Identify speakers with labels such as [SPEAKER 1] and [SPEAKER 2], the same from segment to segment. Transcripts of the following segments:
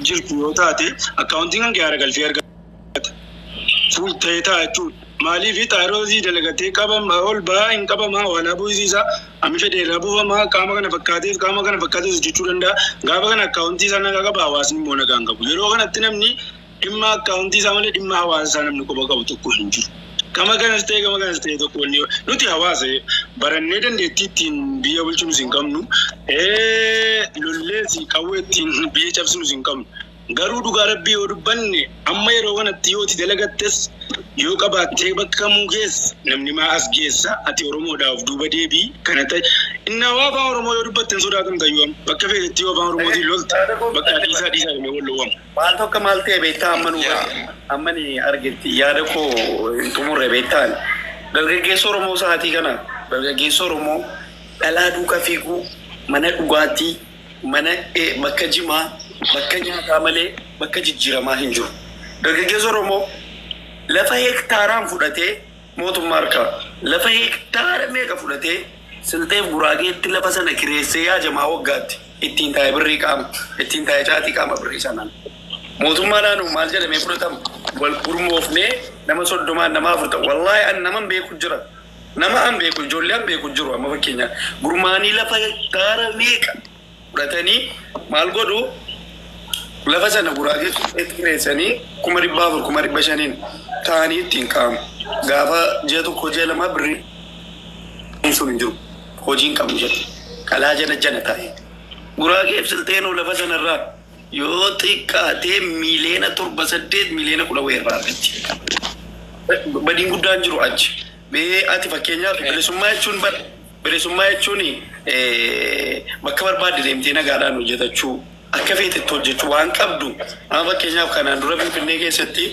[SPEAKER 1] jirtu yoo taate akkaawuntiin kan gaara galfii argata. Fuul ta'ee taa'achuu maaliif xaayirootii dalagatee qabama ol ba'aa hin qabamaa wala bu'isiisa amma fedheerraa buufamaa qaama kana fakkaatees jechuu danda'a. Gaafa kana akkaawuntii isaa nagaa qaba hawaasni immoo nagaa hin qabu. Yeroo kanatti namni dhimma akkaawuntii isaa malee dhimma hawaasa isaa namni quba qabu tokko hin jiru. Gama kanas ta'e tokko nuti hawaasa barannee dandeettii ittiin biyya bulchuun hin qabnu lollees qawwee ittiin biyya cabsinu hin qabnu. Garuu dhugaa rabbii yoo dubbanne amma yeroo kanatti yoo itti dalagattes yoo qabaattee bakka kamuu geessa namni maa as geessa ati Oromoodhaaf duuba deebii kana ta'e inni afaan Oromoo yoo dubbatten sodaatan tayyuu bakka feetetti yoo afaan Oromootiin lolta bakka dhiisaa dhimee wal loowwamu.
[SPEAKER 2] Maal tokko maal ta'e beektaa amma ni argetti yaada koo hin xumurre beektaan dargaggeessa Oromoo sa'aatii kana dargaggeessa Oromoo dhalaa duukaa fiiguu mana dhugaatii mana bakka jimaa bakka nyaataa malee bakka jijjiiramaa hin jiru. Dargaggeessa Oromoo lafa hektaaraan fudhatee mootummaa harkaa lafa hektaara meeqa fudhatee Silteef Guraageetti lafa sana kireessee yaajamaa waggaatti ittiin taa'ee birrii qaama ittiin taa'ee caatii qaama birrii sanaan. Mootummaadhaan maal jedhamee fudhatama wal gurmoofnee nama 30 nama 40 wallaahi an nama beeku jira nama an beeku ijoollee an beeku jiru amma fakkeenya gurmaanii lafa hektaara meeqa fudhatanii maal godhu lafa sana Guraageetti kireessanii 1,400 taa'anii ittiin qaama gaafa ji'a tokko ji'a lama birrii sun hin jiru hojiin qabnu jedhe kalaa jana taa'e Guraageef Silteenoo lafa sanarraa yoo xiqqaatee miliyoona 7-8 miliyoona 10 weerraa argachi. Badiin guddaan jiru achi. Bee ati fakkeenyaaf bilisummaa jechuun bakka barbaadde deemtee nagaadhaan hojjetachuu akka feetetti hojjechuu waan qabdu amma fakkeenyaaf kanaan dura Finfinnee keessatti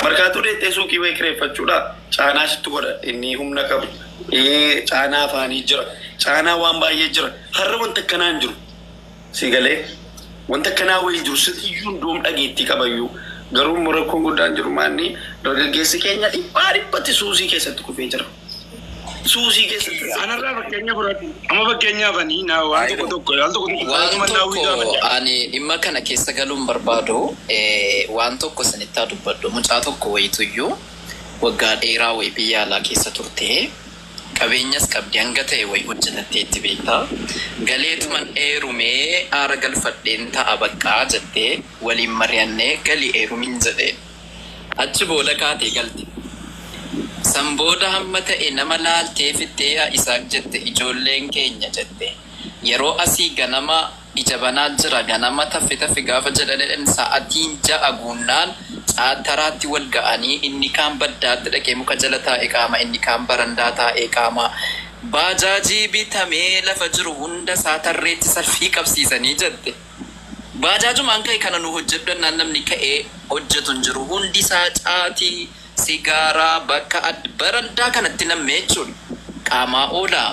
[SPEAKER 2] markaatuu deettee suuqii wayii kireeffachuudha caanaa sitti godha inni humna qabu caanaa afaanii jira caanaa waan baay'ee jira har'a wanta akkanaan jiru si galee wanta akkanaa wayii jiru sitiyyuun doom dhageettii qabayyuu garuu rakkoon guddaan jiru maanni dargaggeessi keenya dhibbatti suusii keessatti kufee jira. Suusii keessatti
[SPEAKER 1] anarraa fakkeenya fudhatu amma fakkeenyaaf waan tokko
[SPEAKER 3] ani dhimma kana keessa galuun barbaadu waan tokko sanitti dubbadhu mucaa tokko wayituyyuu waggaa dheeraa wayi biyya alaa keessa turte qabeenyas qabdi hanga ta'e wayi hojjetattee itti beektaa galeetuman eerumee aara galfadheen ta'a baqqaa jettee waliin mari'annee galii eerumiin jedhee achi booda kaatee galte. Sambooda hamma ta'e nama laaltee fittee isaa jette ijoolleen keenya jette yeroo asii ganama ija banaa jira ganama taffe gaafa jedhan sa'aatiin 6 guunnaan caataraatti wal ga'anii inni kaan baddaatti dhaqee muka jala taa'e qaama inni kaan barandaa taa'e qaama baajaajii bitamee lafa jiru hunda saatarreetti salfii qabsiisanii jette. Baajaajumaan ka'e kana nu hojjedhan namni ka'ee hojjetu hin jiru hundi isaa caatii sigaaraa bakka barandaa kanatti nammee jechuun qaamaa oolaa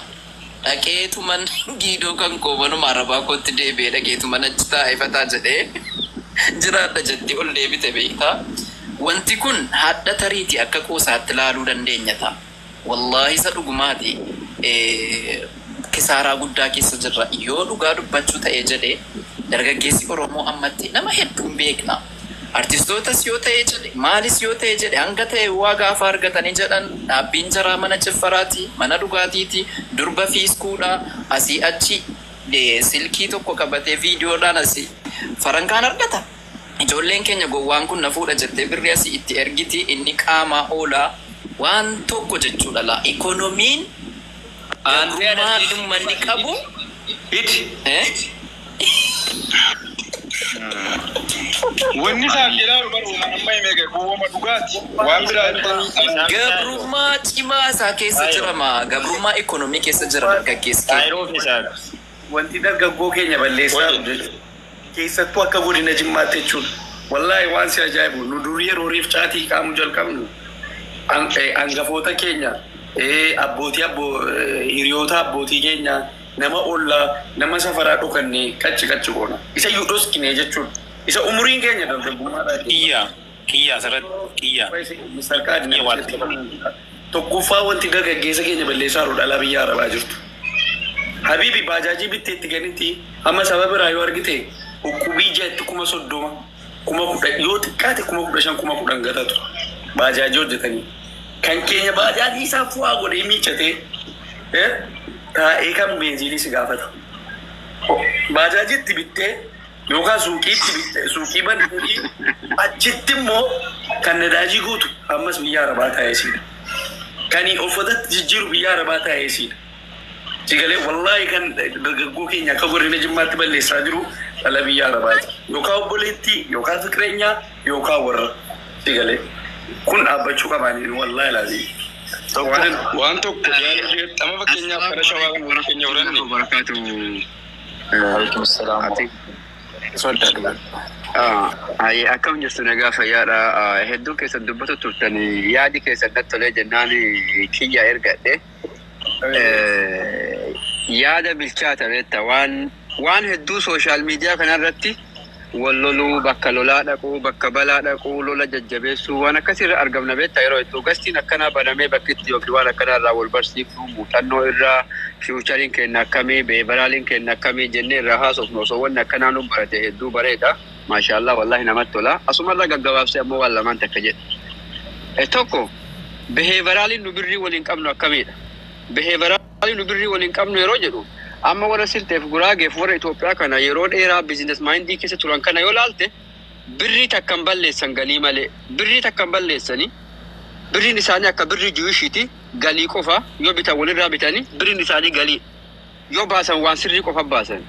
[SPEAKER 3] dhaqeetuman giidoo kan qoobanuma arabaa kootti deebi'ee dhaqeetuman achi taa'efataa jedhee jiraadha jettee ol deebite beektaa wanti kun hadha tariitii akka qoosaatti laaluu dandeenya ta'a wallaahi isa dhugumaati kisaaraa guddaa keessa jirra yoo dhugaa dubbachuu ta'ee jedhee dargaggeessi Oromoo ammatti nama hedduun beekna. Artistootas yoo ta'e jedhe maalis yoo ta'e jedhe hanga ta'e waa gaafa argatanii jedhan dhaabbiin jaraa mana ciffaraati mana dhugaatiiti durba fiiskuudha asii achi silkii tokko qabatee viidiyoodhaan asii farankaan argata ijoolleen keenya gowwaan kun na fuudha jettee birrii asii itti ergiti inni qaamaa oolaa waan tokko jechuudha laa ikoonomiin manni qabu
[SPEAKER 1] Wanni saakilaa baruma amma himee kuwwama dhugaati waan biraa
[SPEAKER 3] gabrummaa cimaa isaa keessa jirama gabrummaa ikoonomii keessa jira dargaggeessi
[SPEAKER 2] wanti dargaggoo keenya balleessaa keessattuu akka godina Jimmaatti jechuudha wallaahi waan si ajaa'ibu nu durii yeroo riif caatii qaamu jalqabnu hangafoota keenya hiriyoota abbootii keenya nama olla nama safaraa dhokannee qacci goona isa yuudhos kinee jechuudha isa umuriin keenya dargaggummaadha
[SPEAKER 4] kiyya sarat kiyya
[SPEAKER 2] sarkaadni tokkoffaa wanti dargaggeessa keenya balleessaa dhala biyya arabaa jirtu habibi baajaajii bitteetti ganitti amma sababa biraa yoo argite ukkubii jeetti 30 yoo xiqqaate 5,000 gatatu baajaajii hojjetanii kan keenya baajaajii isaa fu'aa godhee miiccatee taa'ee kan beenziilii si gaafata. Baajaajiitti bittee yookaan suuqii bantii achitti immoo kan nadaajii guutu ammas biyya Arabaa taa'eesiidha. Kan uffatatti jijjiiru biyya Arabaa taa'eesiidha. Sigalee wallaahi kan dargaggoo keenya akka godina Jimmaatti balleessaa jiru dhala biyya Arabaati. Yookaan obboleettii yookaan fiqireenyaa yookaan warra sigalee kun dhaabbachuu qabaanii wallaahi laazii.
[SPEAKER 1] Waan tokko jaalladhee amma fakkeenyaaf kana shawaa kan warra keenya horanne
[SPEAKER 5] barakaatu.
[SPEAKER 3] Waalaikum salaam.
[SPEAKER 5] Akkam jirtu nagaa fayyaadha. Hedduu keessan dubbatu turtan yaadi keessan natti tolee jennaan kiyya ergadhe. Yaada bilchaata beekta waan hedduu sooshaal miidiyaa kanarratti wal loluu bakka lolaa dhaquu bakka balaa dhaquu lola jajjabeessuu waan akkasirra argamna beekta yeroo hedduu gastiin akkanaa banamee bakkitti yookiin waan akkanaa irraa wal barsiifnu muuxannoo irraa fiiwuchariin kenna akkamii beebaraaliin kenna akkamii jennee irraa haasofnu osoo wanni akkanaa nu barate hedduu bareeda maashaallah wallahi namatti tola asumarra gaggabaabsee ammoo waan lamaan takka jedhe tokko beheevaraaliin nu birrii waliin qabnu akkamiidha beheevaraaliin nu birrii waliin qabnu yeroo jedhu amma warra silteef guraageef warra Itoophiyaa kana yeroo dheeraa biizines maayindii keessa turan kana yoo laalte birrii takkan balleessan galii malee birrii takkan balleessanii birriin isaanii akka birrii juushiiti galii qofa yoo bitan walirraa bitanii birriin isaanii galii yoo baasan waan sirrii qofa baasan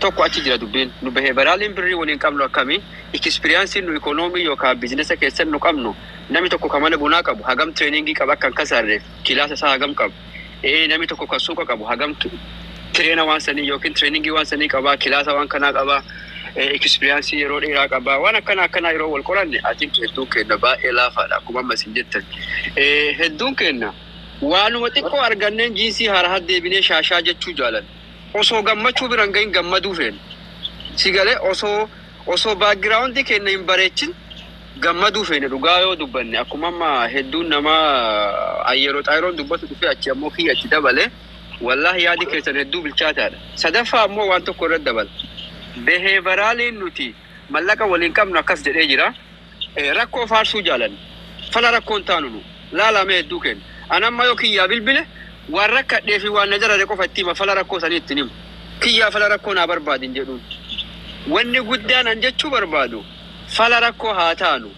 [SPEAKER 5] tokko achi jira dubbiin nu beheevaraaliin birrii waliin qabnu akkamii ekspiriyaansiin nu ikoonoomii yookaan biizinesa keessan nu qabnu namni tokko kamana bunaa qabu hagam tireeningii qaba akkan kasaarreef kilaasa isaa hagam qabu namni tokko kan suuqa qabu hagam tireena waan sanii yookiin tireeningii waan sanii qabaa kilaasa waan kanaa qabaa ekspiriyaansii yeroo dheeraa qabaa waan akkanaa yeroo wal qoranne atiin hedduun kenna baay'ee laafaadha akkuma ammas hin jettan hedduun kenna waanuma xiqqoo arganneen jiinsii haaraa deebinee shaashaa jechuu jaalan osoo gammachuu biran gahin gammaduu feena sigalee osoo baagiraawundii kenna hin bareechin gammaduu feena dhugaa yoo dubbanne akkuma amma hedduun namaa ayyeroo xaayiroon dubbatu dhufee achi ammoo kiyya achi dabale wallahi yaadi keessan hedduu bilchaataadha sadaffaa ammoo waan tokko irratti dabala beheevaraaliin nuti mallaqa waliin qabnu akkas jedhee jira rakkoo faarsuu jaalan fala rakkoon taanu nu laalame hedduu kenna anamma yoo kiyyaa bilbile waan rakkadhee fi waan najarare qofa itti hima fala rakkoo sanii ittiin himu kiyyaa fala rakkoo naa barbaadin jedhuun wanni guddaan an jechuu barbaadu fala rakkoo haa taanu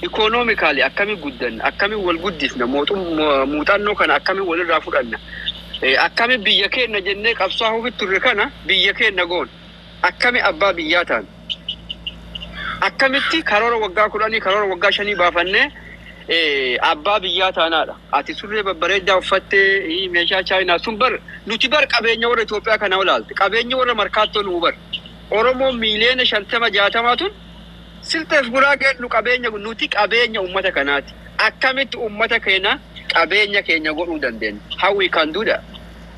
[SPEAKER 5] ikoonoomikaali akkamii guddanna akkamii wal guddifna muuxannoo kana akkamii walirraa fudhanna akkami biyya keenya jennee qabsaa'uu turre kana biyya keenya goon akkami abbaa biyyaa ta'an akkamitti karoora waggaa 10 karoora waggaa 5 baafannee abbaa biyyaa ta'anaadha ati surree babbareedaa uffattee meeshaa chaayinaa sun nuti qabeenya warra Itoophiyaa kana olaalte qabeenya warra markaattoo nu Oromoo miiliyoona 50-60 tun silteef guraageen nu qabeenya nuti qabeenya ummata kanaati akkamitti ummata keenya qabeenya keenya godhuu dandeenya how we can do that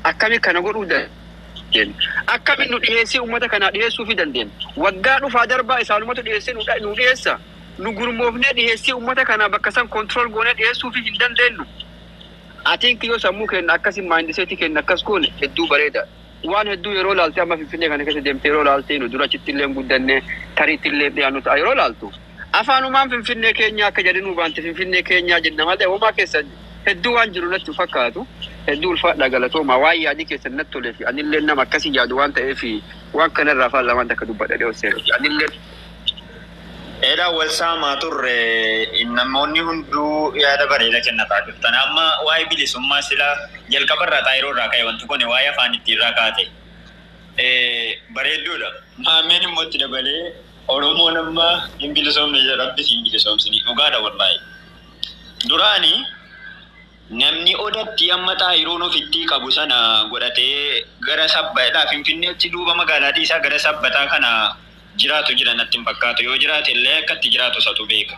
[SPEAKER 5] akkami kana godhuu dandeenya akkami nu dhiyeessii ummata kana dhiyeessuu fi dandeenya waggaa dhufaa darbaa isaanumatu dhiyeessee nu dhiyeessa nu gurmoofnee dhiyeessii ummata kana bakka san control goonee dhiyeessuu fi hin dandeenyu atiin kiyyoo sammuu keenya akkasiin maayindiseetii keenya akkas goone hedduu bareeda waan hedduu yeroo laaltee amma Finfinnee kana keessa deemtee yeroo laaltee nu dura achitti illee guddannee tariitti illee dhiyaannu ta'a yeroo laaltu afaanumaan Finfinnee keenya akka jedhinu baante Finfinnee keenya jenna malee homaa keessan hedduu waan jiru natti fakkaatu hedduu ulfaadha galatooma waan yaadii keessan natti tolee fi anillee nama akkasii yaadu waan ta'eef waan kanarraa faallaa waan takka dubbadha dhiyoo seera anillee
[SPEAKER 6] Eda walsaamaa turre namoonni hunduu yaada bareeda kennataa jirtan amma waa'ee bilisummaa sila jalqabarraa xaayiroo irraa ka'e wanti kun waa'ee afaan ittiirraa kaate bareedduudha. Maameen immoo itti dabalee Oromoon amma hin bilisoomne jedhamtis hin bilisoomsini dhugaadha wallahi. Duraani namni odatti amma xaayiroon ofitti qabu sana godhatee gara sabbaadhaa Finfinneetti duuba magaalaatii isaa gara sabbataa kana jiraatu jira natti fakkaatu yoo jiraate illee akkatti jiraatu satu beeka.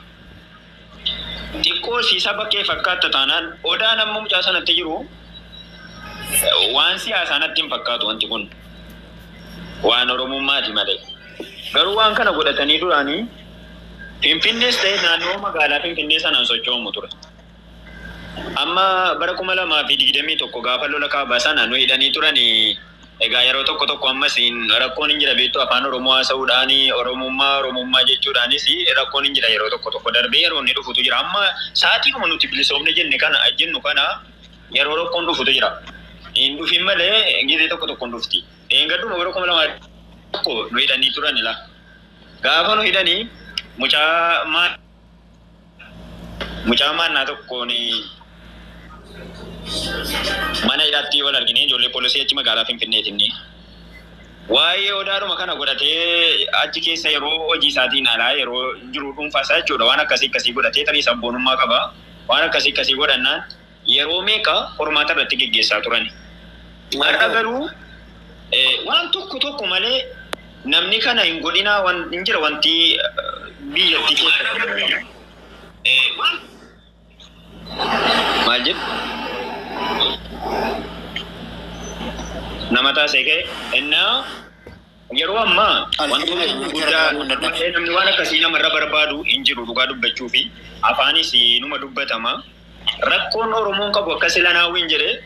[SPEAKER 6] Xiqqoo siisa bakkee fakkaata taanaan odaan amma mucaa sanatti jiru waan siyaasaa natti fakkaatu wanti kun waan Oromummaati malee. Garuu waan kana godhatanii duraanii Finfinnees ta'e naannoo magaalaa Finfinnee sanaan socho'amu ture. Amma bara 2021 gaafa lola kaabaa sana nu hidhanii turanii Egaa yeroo tokko ammas rakkoon hin jira beektu afaan Oromoo haasa'uudhaani Oromummaa jechuudhaanis rakkoon hin jira yeroo tokko darbee yeroo inni dhufutu jira. Amma sa'aatiidhuma nuti bilisoomne jennu kana yeroo rakkoon dhufutu jira. Hin dhufin malee gizee tokko hin dhufti. Gaduma yeroo 2001 nu hidhanii turan ila. Gaafa nu hidhanii mucaa maannaa tokkoon mana hidhaatti wal argine ijoollee poolisii achi magaalaa Finfinneetiin. Waa'ee odaadhuma kana godhatee achi keessa yeroo hojii isaatiin alaa yeroo jiru dhuunfaasaa jechuudha. Waan akkasii godhatee tarii sabboonummaa qaba. Waan akkasii godhannaan yeroo meeqa qormaata irratti geggeessaa turani. Har'a garuu waan tokko malee namni kana hin godhinaa hin jira wanti biyyattii keessa. Maal jedhu? Nama taasise kee yeroo ammaa wantoota gurguddaa namni waan akkasii namarra barbaadu hin jiru dhugaa dubbachuu fi afaanis numa dubbatama. Rakkoon Oromoon qabu akka silanaawwiin jedhee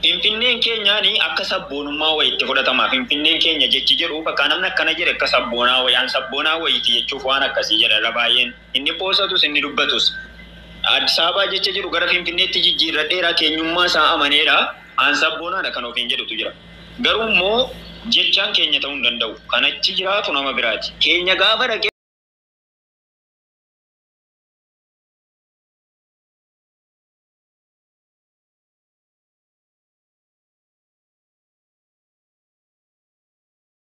[SPEAKER 6] Finfinneen keenyaan akka sabboonummaa wayiitti fudhatama. Finfinneen keenya jechi jedhu bakka namni akkana jedhe akka sabboonaa wayiitti jechuuf waan akkasii jedha baay'een. Inni poosatus inni dubbatus. Addis Ababaa jecha jedhu gara Finfinneetti jijjiirradheera keenyummaa isaa amaneera. Aan sabboonaadha kan ofiin jedhutu jira. Garuu immoo jechaan keenya ta'uu hin danda'u. Kan achi jiraatu nama biraati. Keenya gaafa dhaqee